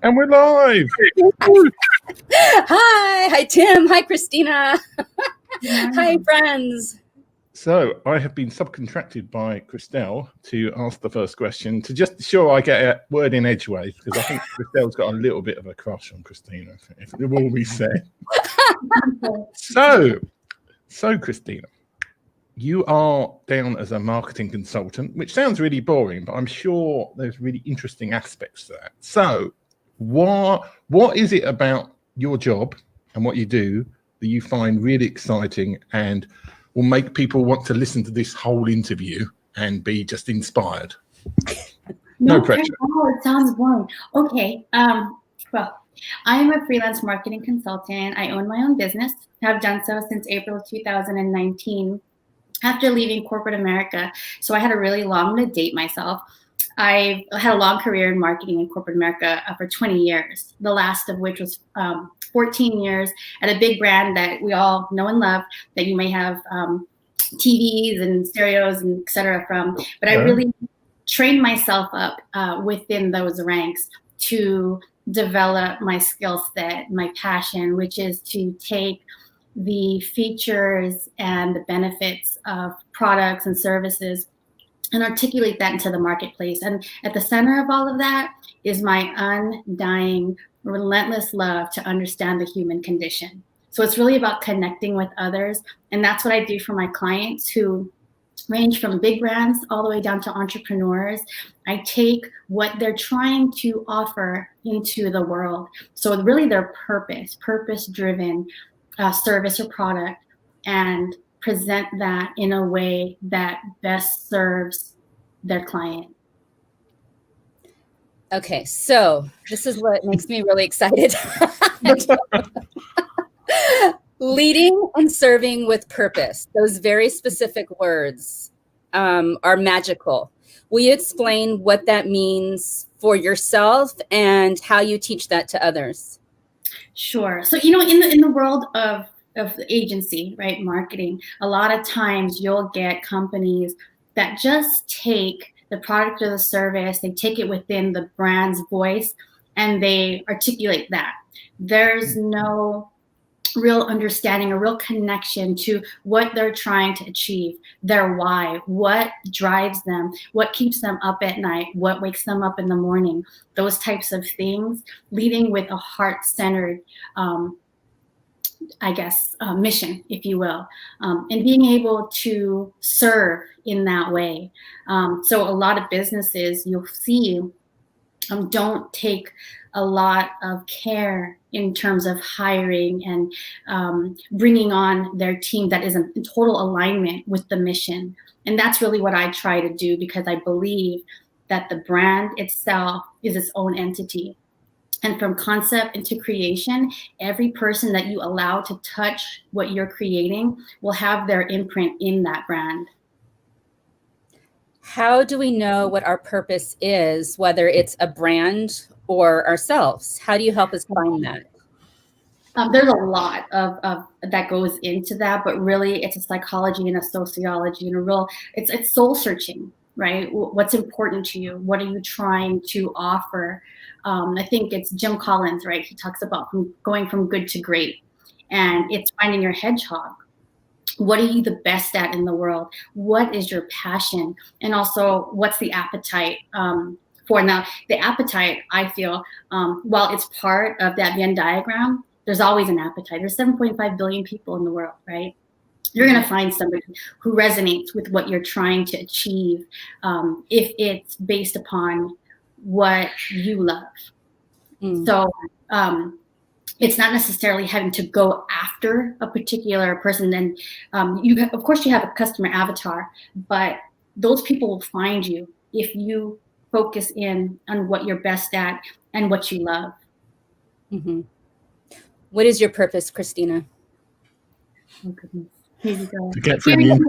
And we're live. Hi, Tim. Hi, Christina. Hi, friends. So I have been subcontracted by Christelle to ask the first question to just ensure I get a word in edgeways, because I think Christelle's got a little bit of a crush on Christina, if it will be said. So Christina, you are down as a marketing consultant, which sounds really boring, but I'm sure there's really interesting aspects to that. So what is it about your job and what you do that you find really exciting and will make people want to listen to this whole interview and be just inspired? No pressure. Oh, it sounds boring. Okay. Well, I am a freelance marketing consultant. I own my own business. Have done so since April 2019 after leaving corporate America. So I had a really long, I'm going to date myself. I had a long career in marketing in corporate America for 20 years, the last of which was 14 years at a big brand that we all know and love, that you may have TVs and stereos and et cetera from. But I really trained myself up within those ranks to develop my skill set, my passion, which is to take the features and the benefits of products and services and articulate that into the marketplace. And at the center of all of that is my undying, relentless love to understand the human condition. So it's really about connecting with others. And that's what I do for my clients who range from big brands all the way down to entrepreneurs. I take what they're trying to offer into the world. So really their purpose-driven service or product, and present that in a way that best serves their client. Okay, so this is what makes me really excited. Leading and serving with purpose. Those very specific words are magical. Will you explain what that means for yourself and how you teach that to others? Sure. So, in the world of the agency, right, marketing, a lot of times you'll get companies that just take the product or the service, they take it within the brand's voice, and they articulate that. There's no real understanding, a real connection to what they're trying to achieve, their why, what drives them, what keeps them up at night, what wakes them up in the morning, those types of things, leading with a heart-centered mission, if you will, and being able to serve in that way. So a lot of businesses you'll see don't take a lot of care in terms of hiring and bringing on their team that is in total alignment with the mission. And that's really what I try to do, because I believe that the brand itself is its own entity. And from concept into creation, every person that you allow to touch what you're creating will have their imprint in that brand. How do we know what our purpose is, whether it's a brand or ourselves? How do you help us find that? There's a lot of that goes into that, but really it's a psychology and a sociology and it's soul searching, right? What's important to you? What are you trying to offer? I think it's Jim Collins, right? He talks about going from good to great, and it's finding your hedgehog. What are you the best at in the world? What is your passion? And also, what's the appetite for? Now, the appetite, I feel, while it's part of that Venn diagram, there's always an appetite. There's 7.5 billion people in the world, right? You're going to find somebody who resonates with what you're trying to achieve if it's based upon what you love. So it's not necessarily having to go after a particular person. And of course you have a customer avatar, but those people will find you if you focus in on what you're best at and what you love. Mm-hmm. What is your purpose, Christina? Oh, goodness. Here you go. To get through the interview.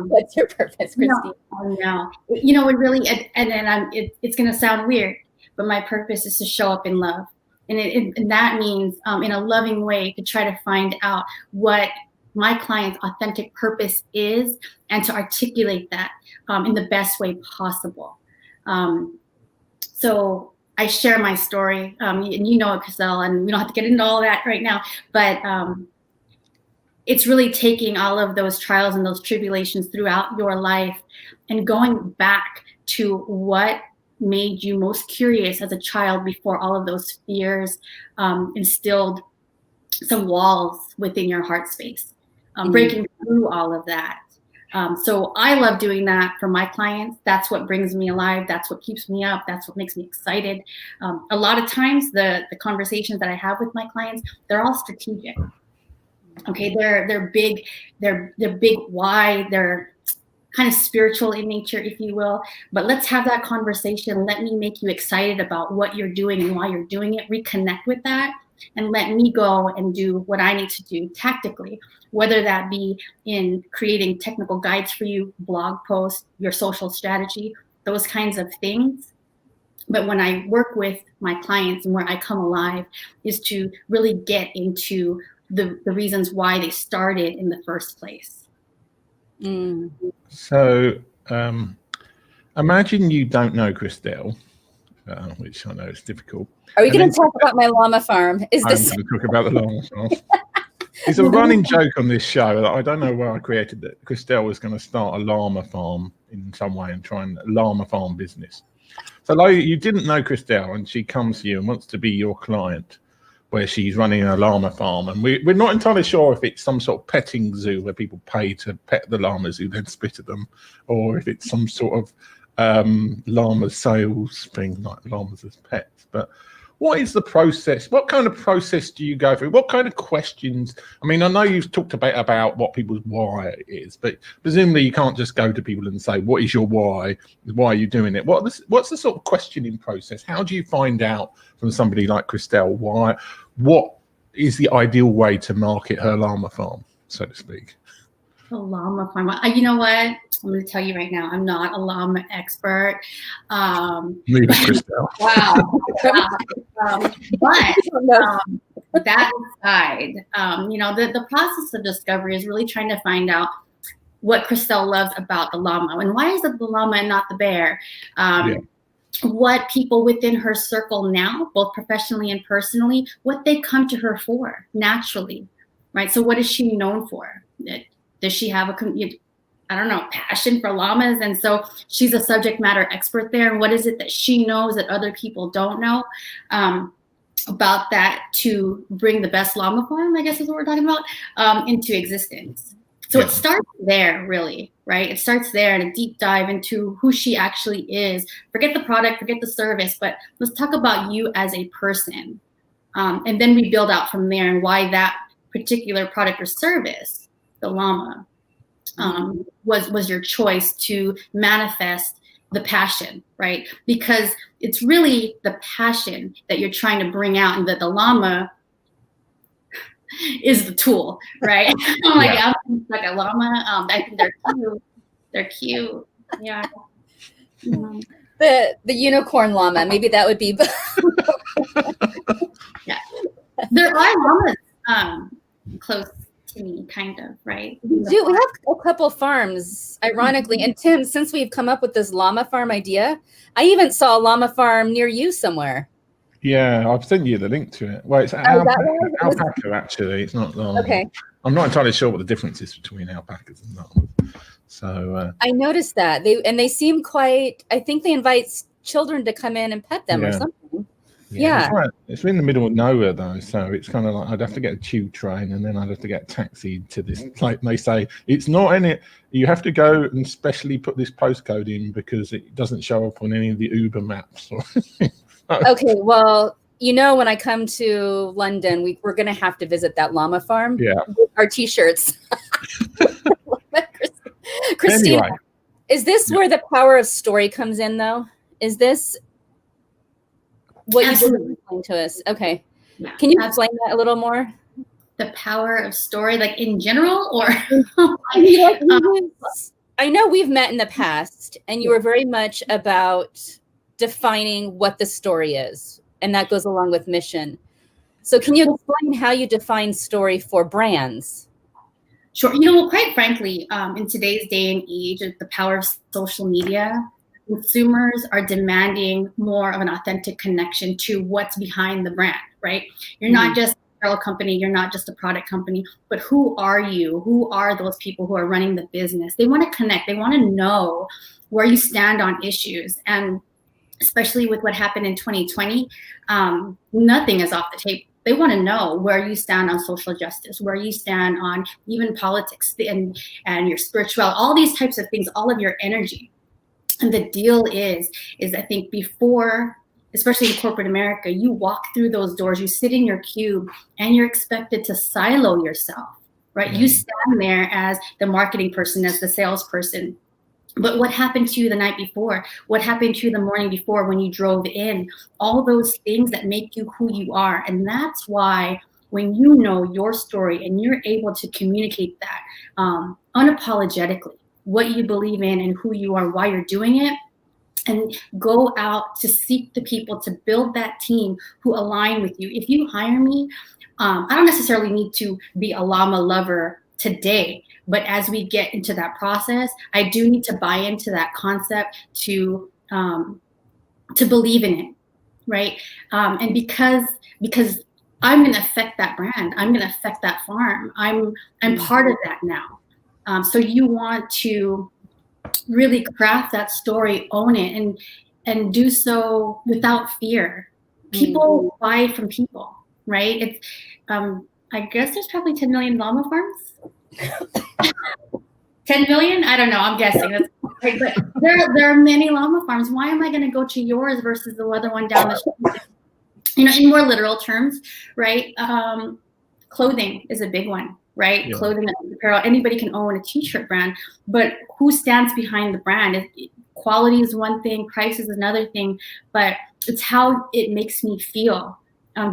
What's your purpose, Christina? No. It really, it's going to sound weird, but my purpose is to show up in love. And that means in a loving way to try to find out what my client's authentic purpose is and to articulate that in the best way possible. So I share my story, and you know it, Christelle, and we don't have to get into all that right now, but it's really taking all of those trials and those tribulations throughout your life and going back to what made you most curious as a child before all of those fears instilled some walls within your heart space, breaking through all of that. So I love doing that for my clients. That's what brings me alive. That's what keeps me up. That's what makes me excited. A lot of times the conversations that I have with my clients, they're all strategic. Okay, they're big, they're big why, they're kind of spiritual in nature, if you will. But let's have that conversation. Let me make you excited about what you're doing and why you're doing it. Reconnect with that. And let me go and do what I need to do tactically, whether that be in creating technical guides for you, blog posts, your social strategy, those kinds of things. But when I work with my clients and where I come alive is to really get into the reasons why they started in the first place. So imagine you don't know Christelle, which I know is difficult. Are we going to talk about my llama farm? I'm going to talk about the llama farm. It's a running joke on this show that I don't know where I created that Christelle was going to start a llama farm in some way and try and llama farm business. So like, you didn't know Christelle and she comes to you and wants to be your client where she's running a llama farm. And we're not entirely sure if it's some sort of petting zoo where people pay to pet the llamas who then spit at them, or if it's some sort of llama sales thing like llamas as pets. But what is the process? What kind of process do you go through? What kind of questions? I mean, I know you've talked about what people's why is, but presumably you can't just go to people and say, what is your why? Why are you doing it? What's the sort of questioning process? How do you find out from somebody like Christelle what is the ideal way to market her llama farm, so to speak? A llama farm. You know what? I'm going to tell you right now, I'm not a llama expert. Neither Christelle. Wow. But that aside, the process of discovery is really trying to find out what Christelle loves about the llama, and why is it the llama and not the bear? What people within her circle now, both professionally and personally, what they come to her for naturally, right? So what is she known for? Does she have passion for llamas? And so she's a subject matter expert there. And what is it that she knows that other people don't know about that to bring the best llama farm, I guess is what we're talking about, into existence. So it starts there, really, right? It starts there in a deep dive into who she actually is. Forget the product, forget the service, but let's talk about you as a person. And then we build out from there and why that particular product or service, the llama, was your choice to manifest the passion, right? Because it's really the passion that you're trying to bring out, and that the llama is the tool, right? I'm like a llama. I think they're cute. They're cute. Yeah. Mm-hmm. The unicorn llama. Maybe that would be. Yeah. There are llamas close to me, kind of, right? We have a couple farms, ironically. And Tim, since we've come up with this llama farm idea, I even saw a llama farm near you somewhere. Yeah, I've sent you the link to it. Well, it's alpaca, actually. It's not llama. Okay. I'm not entirely sure what the difference is between alpacas and llamas. So I noticed that. They seem quite, I think they invite children to come in and pet them or something. Yeah. It's in the middle of nowhere though, so it's kind of like I'd have to get a tube train and then I'd have to get a taxi to this. Like they say, it's not in it. You have to go and specially put this postcode in because it doesn't show up on any of the Uber maps. Okay, well, when I come to London, we're going to have to visit that llama farm. Yeah. With our T-shirts. Christina, anyway. Is this where the power of story comes in, though? Is this what you did explain to us? Okay. Yeah, can you explain that a little more? The power of story, like in general, or? I know we've met in the past, and you were very much about defining what the story is, and that goes along with mission. So can you explain how you define story for brands? Sure. Quite frankly, in today's day and age, the power of social media, consumers are demanding more of an authentic connection to what's behind the brand, right? You're not just an apparel company, you're not just a product company, but who are you? Who are those people who are running the business? They want to connect. They want to know where you stand on issues. And especially with what happened in 2020, nothing is off the table. They want to know where you stand on social justice, where you stand on even politics and your spirituality, all these types of things, all of your energy. And the deal is I think before, especially in corporate America, you walk through those doors, you sit in your cube, and you're expected to silo yourself, right? You stand there as the marketing person, as the salesperson. But what happened to you the night before? What happened to you the morning before when you drove in? All those things that make you who you are. And that's why when you know your story and you're able to communicate that unapologetically, what you believe in and who you are, why you're doing it, and go out to seek the people to build that team who align with you. If you hire me, I don't necessarily need to be a Llama lover today, but as we get into that process, I do need to buy into that concept to believe in it, right? And because I'm going to affect that brand, I'm going to affect that farm. I'm part of that now. So you want to really craft that story, own it, and do so without fear. People buy from people, right? It's I guess there's probably 10 million llama farms. 10 million? I don't know. I'm guessing. That's right. But there are many llama farms. Why am I going to go to yours versus the other one down the street? In more literal terms, right? Clothing is a big one, right? Yeah. Clothing and apparel. Anybody can own a t-shirt brand, but who stands behind the brand? Quality is one thing, price is another thing, but it's how it makes me feel.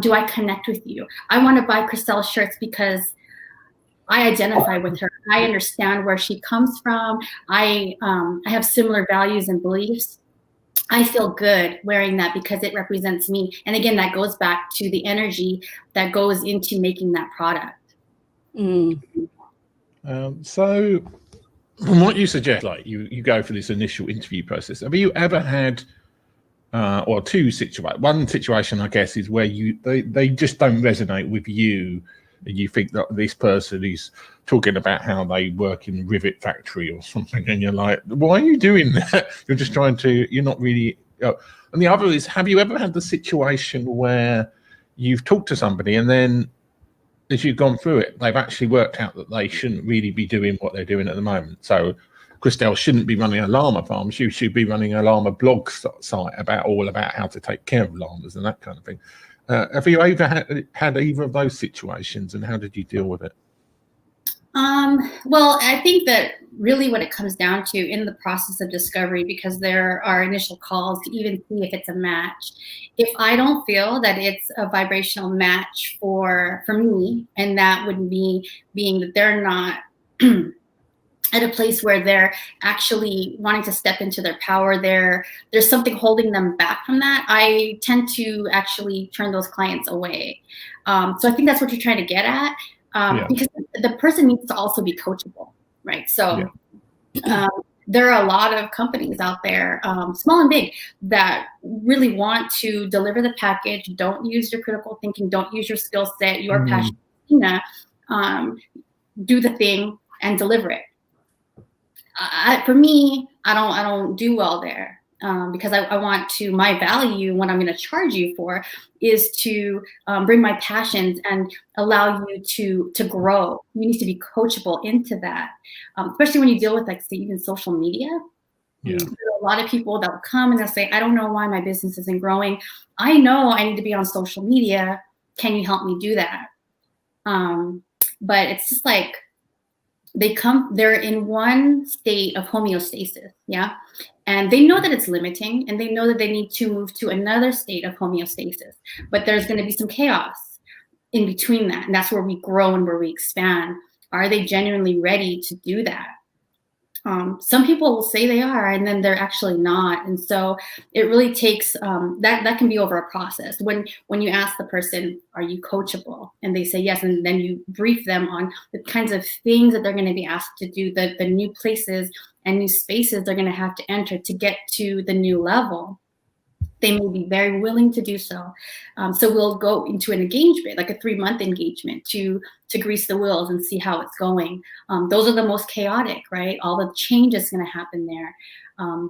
Do I connect with you? I want to buy Christelle shirts because I identify with her. I understand where she comes from. I have similar values and beliefs. I feel good wearing that because it represents me. And again, that goes back to the energy that goes into making that product. So from what you suggest, like you go for this initial interview process, have you ever had or two situations? One situation, I guess, is where they just don't resonate with you, and you think that this person is talking about how they work in a rivet factory or something, and you're like, why are you doing that? You're just trying to, you're not really. And the other is, have you ever had the situation where you've talked to somebody and then as you've gone through it, they've actually worked out that they shouldn't really be doing what they're doing at the moment? So Christelle shouldn't be running a llama farm. She should be running a llama blog site about how to take care of llamas and that kind of thing. Have you ever had either of those situations, and how did you deal with it? Well, I think that really what it comes down to in the process of discovery, because there are initial calls to even see if it's a match. If I don't feel that it's a vibrational match for me, and that would be being that they're not at a place where they're actually wanting to step into their power, there's something holding them back from that, I tend to actually turn those clients away. So I think that's what you're trying to get at. Because the person needs to also be coachable, right? So there are a lot of companies out there, small and big, that really want to deliver the package, don't use your critical thinking, don't use your skill set, your passion, do the thing and deliver it. For me, I don't do well there. Because I want to, my value, what I'm going to charge you for is to bring my passions and allow you to grow. You need to be coachable into that, especially when you deal with, like, say, even social media. There are a lot of people that will come and they'll say, I don't know why my business isn't growing. I know I need to be on social media. Can you help me do that? But it's just like, they're in one state of homeostasis, and they know that it's limiting, and they know that they need to move to another state of homeostasis, but there's going to be some chaos in between that, and that's where we grow and where we expand. Are they genuinely ready to do that? Some people will say they are, and then they're actually not. And so it really takes that can be over a process. When you ask the person, are you coachable? And they say yes, and then you brief them on the kinds of things that they're going to be asked to do, the new places and new spaces they're going to have to enter to get to the new level, they may be very willing to do so. So we'll go into an engagement, like a 3-month engagement, to grease the wheels and see how it's going. Those are the most chaotic, right? All the change is going to happen there.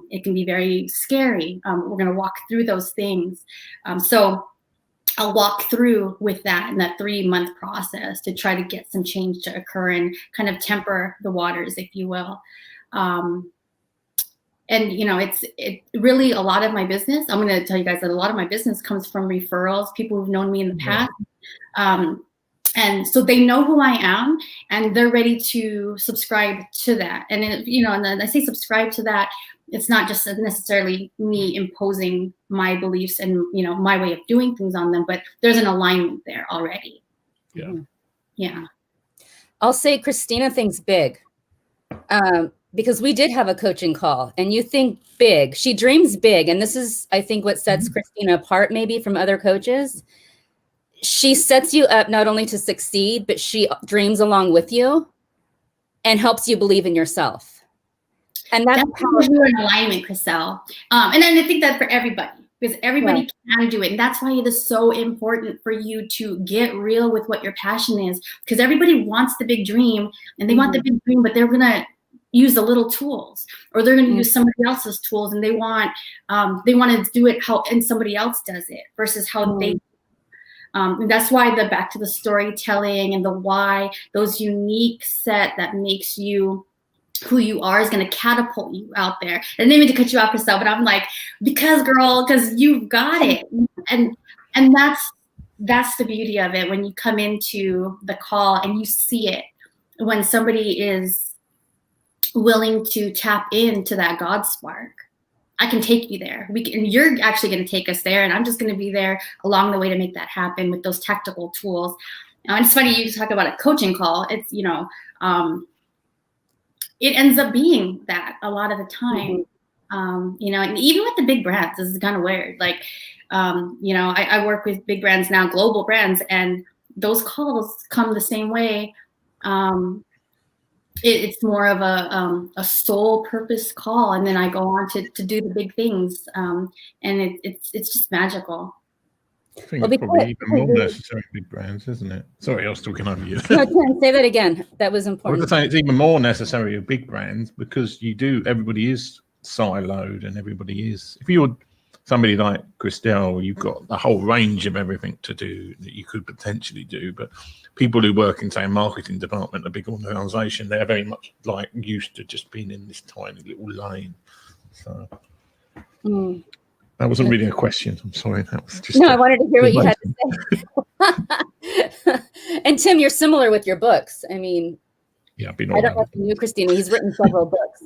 It can be very scary. We're going to walk through those things. So I'll walk through with that in that 3-month process to try to get some change to occur and kind of temper the waters, if you will. And, you know, it really, a lot of my business, I'm going to tell you guys that a lot of my business comes from referrals, people who've known me in the past. And so they know who I am, and they're ready to subscribe to that. And, you know, and I say subscribe to that, it's not just necessarily me imposing my beliefs and, you know, my way of doing things on them, but there's an alignment there already. Yeah. Yeah. I'll say Christina thinks big. Because we did have a coaching call, and you think big. She dreams big. And this is, I think, what sets Christina apart maybe from other coaches. She sets you up not only to succeed, but she dreams along with you and helps you believe in yourself. And that's how we're in alignment, Christelle. And then I think that for everybody, because everybody can do it. And that's why it is so important for you to get real with what your passion is, because everybody wants the big dream, and they want the big dream, but they're going to use the little tools, or they're going to use somebody else's tools, and they want to do it how, and somebody else does it versus how they. And that's why back to the storytelling and the why, those unique set that makes you who you are is going to catapult you out there. And I didn't mean to cut you off, Christelle, but I'm like, because you've got it. And that's the beauty of it when you come into the call and you see it, when somebody is willing to tap into that God spark. I can take you there. You're actually going to take us there, and I'm just going to be there along the way to make that happen with those tactical tools. And it's funny you talk about a coaching call. It's, you know, it ends up being that a lot of the time. You know, and even with the big brands, this is kind of weird. Like, you know, I work with big brands now, global brands, and those calls come the same way. It's more of a soul purpose call, and then I go on to do the big things, and it's just magical. I think it's probably even more necessary in big brands, isn't it? Sorry, I was talking over you. No, say that again. That was important. I was saying it's even more necessary with big brands, because everybody is siloed, and everybody is. If you're somebody like Christelle, you've got a whole range of everything to do that you could potentially do, but people who work in, say, a marketing department, a big organization, they're very much like used to just being in this tiny little lane. So that wasn't really a question. I'm sorry. That was just I wanted to hear what you had to say. And Tim, you're similar with your books. I mean, yeah, I've been I don't know if you knew Christina. He's written several books.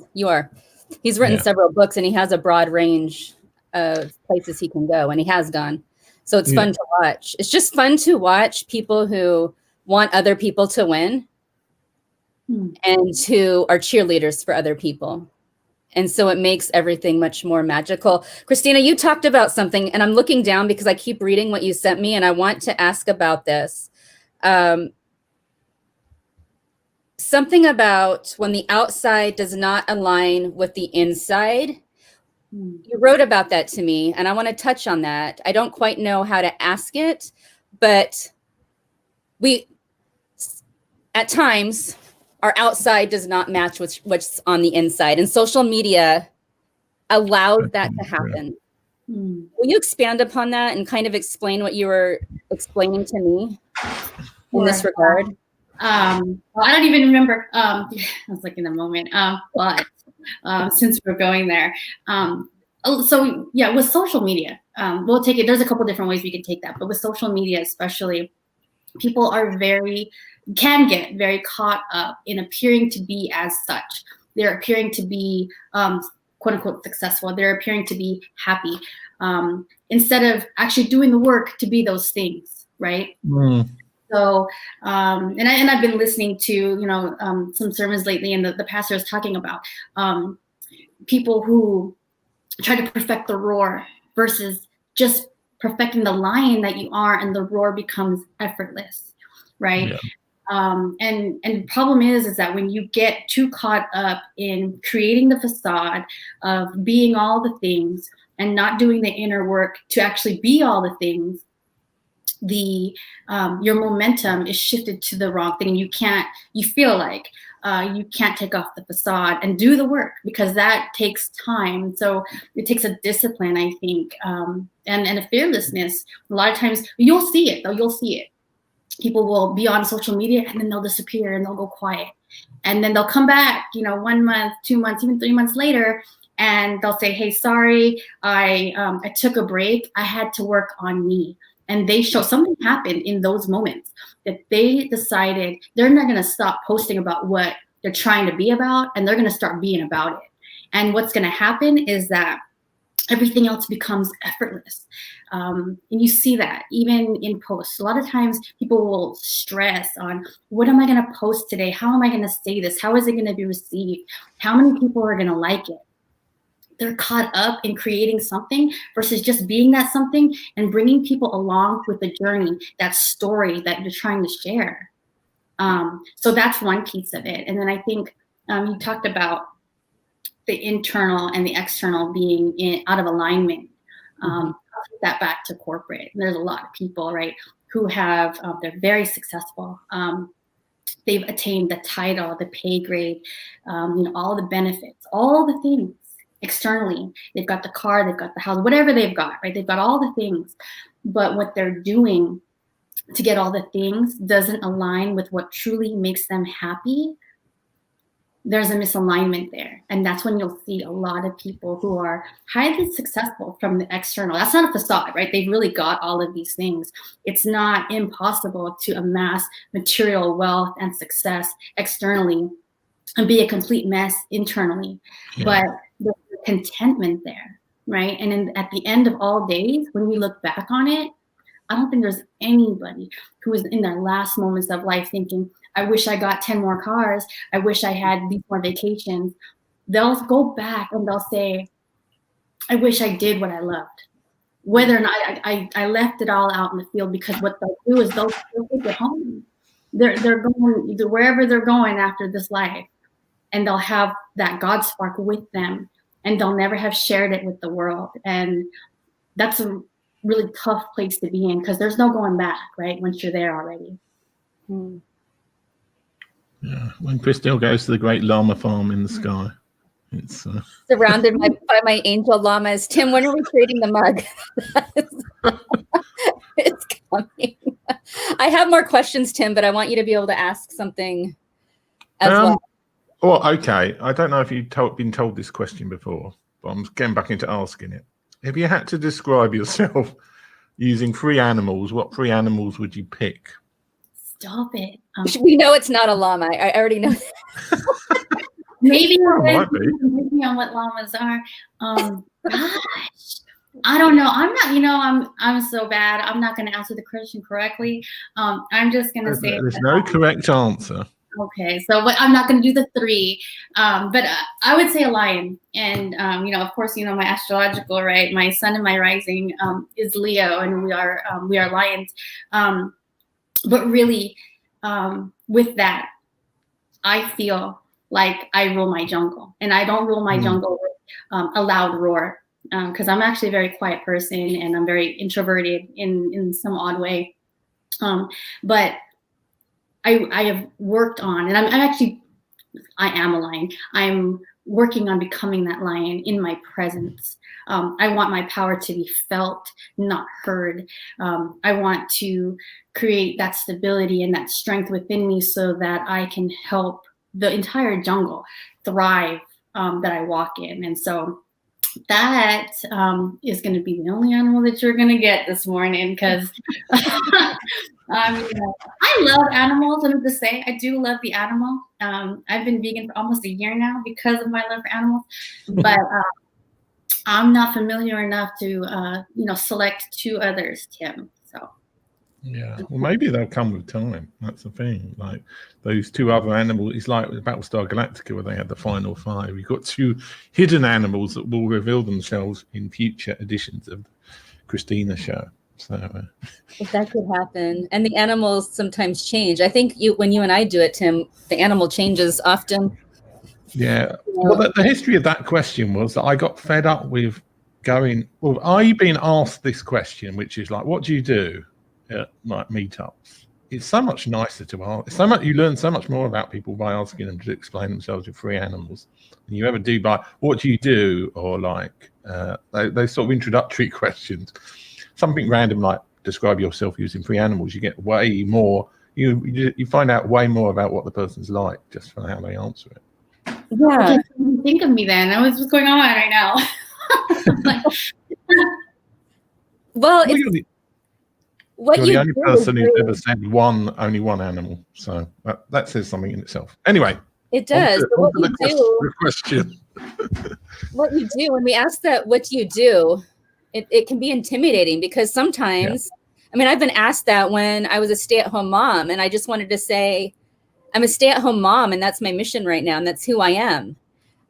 He's written several books, and he has a broad range of places he can go, and he has gone. So it's fun to watch. It's just fun to watch people who want other people to win and who are cheerleaders for other people. And so it makes everything much more magical. Christina, you talked about something, and I'm looking down because I keep reading what you sent me, and I want to ask about this. Something about when the outside does not align with the inside. You wrote about that to me, and I want to touch on that. I don't quite know how to ask it, but at times, our outside does not match what's on the inside, and social media allowed that to happen. Will you expand upon that and kind of explain what you were explaining to me in this regard? Well, I don't even remember. I was like in the moment, but since we're going there, so yeah, with social media, we'll take it. There's a couple different ways we can take that, but with social media, especially, people can get very caught up in appearing to be as such. They're appearing to be quote unquote successful. They're appearing to be happy, instead of actually doing the work to be those things, right? So, and I've been listening to, some sermons lately, and the pastor is talking about people who try to perfect the roar versus just perfecting the lion that you are, and the roar becomes effortless, right? And the problem is that when you get too caught up in creating the facade of being all the things and not doing the inner work to actually be all the things, your momentum is shifted to the wrong thing. You feel like you can't take off the facade and do the work, because that takes time. So it takes a discipline, I think, and a fearlessness. A lot of times you'll see it, though. You'll see it. People will be on social media and then they'll disappear and they'll go quiet. And then they'll come back, 1 month, 2 months, even 3 months later, and they'll say, hey, sorry, I took a break. I had to work on me. And they show something happened in those moments, that they decided they're not going to stop posting about what they're trying to be about, and they're going to start being about it. And what's going to happen is that everything else becomes effortless. And you see that even in posts. A lot of times people will stress on, what am I going to post today? How am I going to say this? How is it going to be received? How many people are going to like it? They're caught up in creating something versus just being that something and bringing people along with the journey, that story that you're trying to share. So that's one piece of it. And then I think you talked about the internal and the external being out of alignment. I'll take that back to corporate. And there's a lot of people, right, who have, they're very successful. They've attained the title, the pay grade, all the benefits, all the things. Externally, they've got the car, they've got the house, whatever they've got, right? They've got all the things, but what they're doing to get all the things doesn't align with what truly makes them happy. There's a misalignment there. And that's when you'll see a lot of people who are highly successful from the external. That's not a facade, right? They've really got all of these things. It's not impossible to amass material wealth and success externally and be a complete mess internally. Yeah. But there's contentment there, right? And at the end of all days, when we look back on it, I don't think there's anybody who is in their last moments of life thinking, I wish I got 10 more cars. I wish I had these more vacations. They'll go back and they'll say, I wish I did what I loved. Whether or not I left it all out in the field, because what they'll do is they'll take it home. They're going wherever they're going after this life, and they'll have that God spark with them, and they'll never have shared it with the world. And that's a really tough place to be in, because there's no going back, right? Once you're there already. Yeah, when Christelle goes to the great llama farm in the sky, it's surrounded by my angel llamas. Tim, when are we creating the mug? It's coming. I have more questions, Tim, but I want you to be able to ask something as well. Well, okay. I don't know if you've been told this question before, but I'm getting back into asking it. If you had to describe yourself using 3 animals, what 3 animals would you pick? Stop it. We know it's not a llama. I already know. Maybe on what llamas are. Gosh, I don't know. I'm not. I'm so bad. I'm not going to answer the question correctly. I'm just going to say there's no correct answer. Okay, so I'm not going to do the 3, but I would say a lion. And of course, my astrological, right? My sun and my rising is Leo, and we are lions. But really, with that, I feel like I rule my jungle, and I don't rule my jungle with a loud roar, because I'm actually a very quiet person, and I'm very introverted in some odd way. But I have worked on, and I am a lion. I'm working on becoming that lion in my presence. I want my power to be felt, not heard. I want to create that stability and that strength within me so that I can help the entire jungle thrive that I walk in. And so that is going to be the only animal that you're going to get this morning, because I love animals. Let me just say, I do love the animal. I've been vegan for almost a year now because of my love for animals, but I'm not familiar enough to select 2 others, Tim. So yeah, well, maybe they'll come with time. That's the thing. Like those 2 other animals, it's like Battlestar Galactica, where they had the final 5. You've got 2 hidden animals that will reveal themselves in future editions of Christina's show. So that could happen. And the animals sometimes change. I think when you and I do it, Tim, the animal changes often. yeah. Well, the history of that question was that I got fed up with going, well, are you being asked this question, which is like, what do you do at like meetups? It's so much nicer to ask. You learn so much more about people by asking them to explain themselves with free animals than you ever do by what do you do, or like those sort of introductory questions. Something random like describe yourself using free animals. You get way more. You find out way more about what the person's like just from how they answer it. Yeah. Okay, think of me then. That was what's going on right now. Well, You're the only person who's ever said only one animal, so that says something in itself. Anyway, it does. What you do when we ask that, what do you do? It can be intimidating because sometimes, I mean, I've been asked that when I was a stay-at-home mom, and I just wanted to say, I'm a stay-at-home mom, and that's my mission right now, and that's who I am.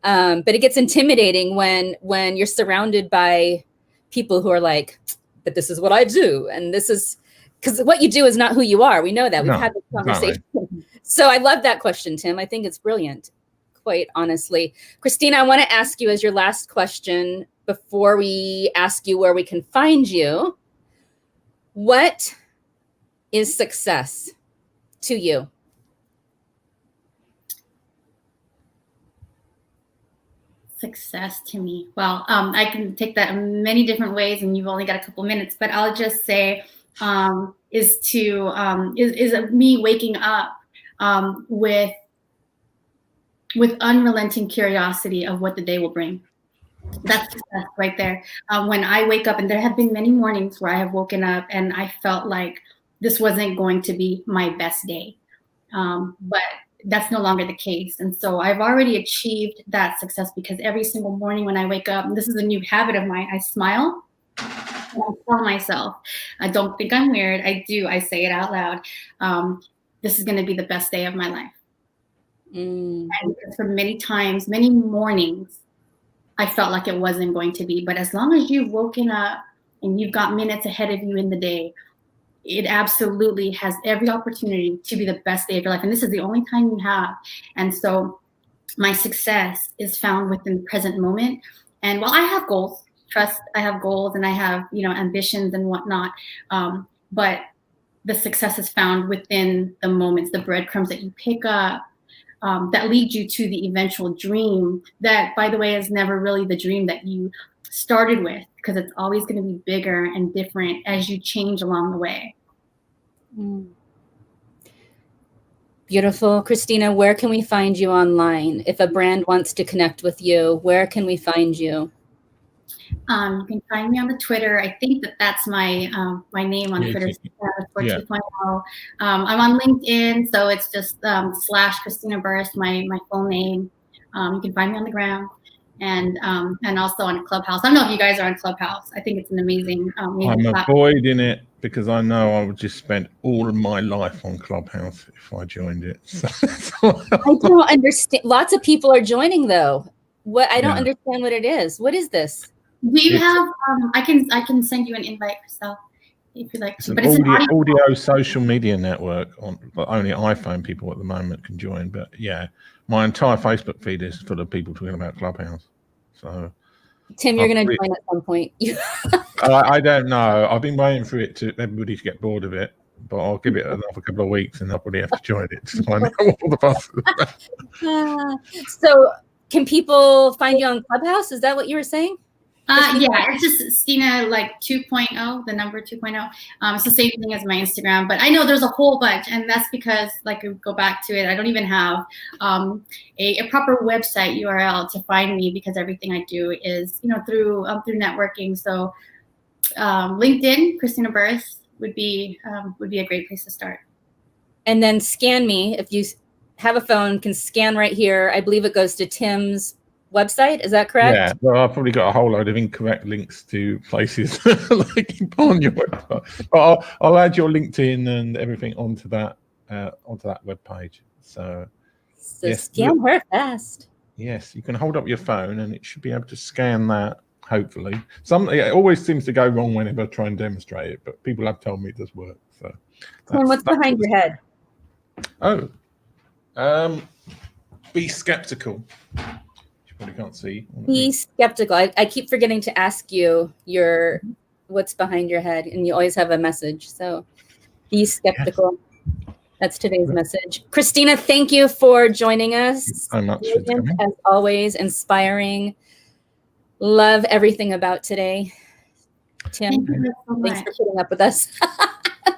But it gets intimidating when you're surrounded by people who are like, but this is what I do, and this is because what you do is not who you are. We know that. We've had this conversation. Exactly. So I love that question, Tim. I think it's brilliant, quite honestly. Christina, I want to ask you as your last question before we ask you where we can find you. What is success to you? Success to me. Well, I can take that in many different ways, and you've only got a couple minutes, but I'll just say is me waking up with unrelenting curiosity of what the day will bring. That's success right there. When I wake up, and there have been many mornings where I have woken up and I felt like this wasn't going to be my best day, but that's no longer the case. And so I've already achieved that success because every single morning when I wake up, and this is a new habit of mine, I smile and I tell myself, I don't think I'm weird. I do. I say it out loud. This is going to be the best day of my life. And for many mornings, I felt like it wasn't going to be. But as long as you've woken up and you've got minutes ahead of you in the day, it absolutely has every opportunity to be the best day of your life. And this is the only time you have. And so my success is found within the present moment. And while I have goals, I have goals and I have, ambitions and whatnot. But the success is found within the moments, the breadcrumbs that you pick up, that lead you to the eventual dream that, by the way, is never really the dream that you started with, because it's always going to be bigger and different as you change along the way. Beautiful. Christina, where can we find you online? If a brand wants to connect with you, where can we find you? You can find me on the Twitter. I think that's my name on Twitter. Yeah. 2.0. I'm on LinkedIn, so it's just / Christina Burruss, my full name. You can find me on the gram, and also on Clubhouse. I don't know if you guys are on Clubhouse. I think it's an amazing I'm avoiding it because I know I would just spend all of my life on Clubhouse if I joined it. So I don't understand. Lots of people are joining though. I don't understand what it is. What is this? Do you have? I can send you an invite, Christelle, if you like. It's an audio social media network but only iPhone people at the moment can join. But yeah, my entire Facebook feed is full of people talking about Clubhouse. So, Tim, you're going to join at some point. I don't know. I've been waiting for everybody to get bored of it, but I'll give it another couple of weeks and I'll probably have to join it to find out what all the fuss is. So, can people find you on Clubhouse? Is that what you were saying? Yeah, it's just Christina 2.0, the number 2.0. It's the same thing as my Instagram, but I know there's a whole bunch, and that's because, go back to it, I don't even have a proper website URL to find me, because everything I do is through networking. So LinkedIn, Christina Burruss would be a great place to start. And then scan me if you have a phone. Can scan right here. I believe it goes to Tim's website, is that correct? Yeah, well, I've probably got a whole load of incorrect links to places on your website. But I'll add your LinkedIn and everything onto that web page. So yes, scan her fast. Yes, you can hold up your phone and it should be able to scan that. hopefully. It always seems to go wrong whenever I try and demonstrate it, but people have told me it does work. So. And what's behind your head? Be skeptical. You probably can't see. Be skeptical. I keep forgetting to ask you what's behind your head, and you always have a message. So be skeptical. Yes. That's today's message. Christina, thank you for joining us. So much. As always, inspiring. Love everything about today. Tim, thanks for putting up with us.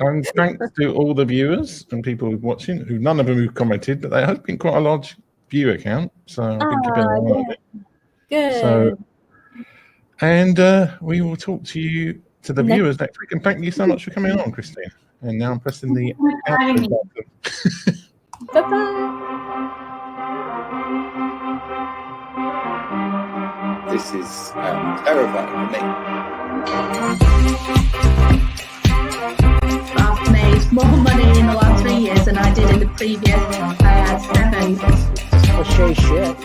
And thanks to all the viewers and people watching, who none of them who commented, but there has been quite a large viewer count. So I think you've been all right. Good. So, and we will talk to you, to the viewers next week. And thank you so much for coming on, Christina. And now I'm pressing the outro button. Bye-bye. This is terrifying for me. I've made more money in the last 3 years than I did in the previous 7. Cliche shit.